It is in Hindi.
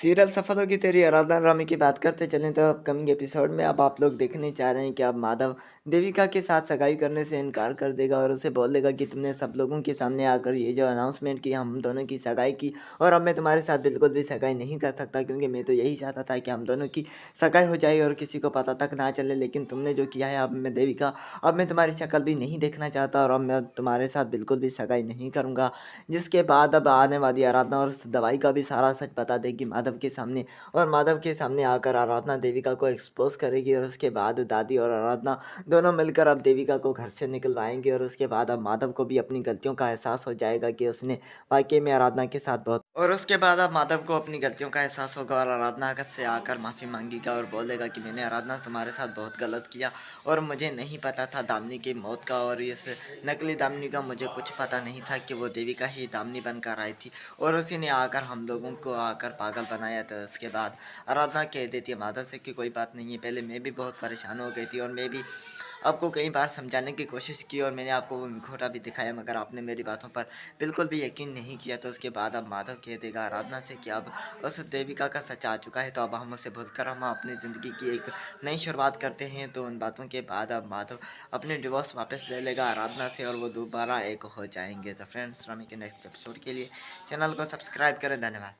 सीरियल सफल होगी तेरी आराधना ड्रामे की बात करते चलें तो अपकमिंग एपिसोड में अब आप लोग देखने चाह रहे हैं कि अब माधव देविका के साथ सगाई करने से इनकार कर देगा और उसे बोल देगा कि तुमने सब लोगों के सामने आकर ये जो अनाउंसमेंट की हम दोनों की सगाई की और अब मैं तुम्हारे साथ बिल्कुल भी सगाई नहीं कर सकता क्योंकि मैं तो यही चाहता था कि हम दोनों की सगाई हो जाए और किसी को पता तक ना चले, लेकिन तुमने जो किया है अब मैं देविका, अब मैं तुम्हारी शक्ल भी नहीं देखना चाहता और अब मैं तुम्हारे साथ बिल्कुल भी सगाई नहीं करूँगा। जिसके बाद अब आने वाली आराधना और उस दवाई का भी सारा सच बता देगी माधव के सामने और माधव के सामने आकर आराधना देविका को एक्सपोज करेगी और उसके बाद दादी और आराधना दोनों मिलकर अब देविका को घर से निकलवाएंगे और उसके बाद अब माधव को भी अपनी गलतियों का एहसास हो जाएगा कि उसने वाकई में आराधना के साथ बहुत, और उसके बाद अब माधव को अपनी गलतियों का एहसास होगा और आराधना से आकर माफ़ी मांगेगा और बोलेगा कि मैंने आराधना तुम्हारे साथ बहुत गलत किया और मुझे नहीं पता था दामिनी की मौत का और इस नकली दामिनी का मुझे कुछ पता नहीं था कि वो देविका ही दामिनी बनकर आई थी और उसी ने आकर हम लोगों को आकर पागल बनाया था। उसके बाद आराधना कह देती है माधव से कि कोई बात नहीं है, पहले मैं भी बहुत परेशान हो गई थी और मैं भी आपको कई बार समझाने की कोशिश की और मैंने आपको वो मुखौटा भी दिखाया मगर आपने मेरी बातों पर बिल्कुल भी यकीन नहीं किया। तो उसके बाद अब माधव कह देगा आराधना से कि अब उस देविका का सच आ चुका है तो अब हम उसे भूलकर हम अपनी ज़िंदगी की एक नई शुरुआत करते हैं। तो उन बातों के बाद अब माधव अपने डिवोर्स वापस ले लेगा आराधना से और वो दोबारा एक हो जाएंगे। तो फ्रेंड्स, रमी के नेक्स्ट एपिसोड के लिए चैनल को सब्सक्राइब करें। धन्यवाद।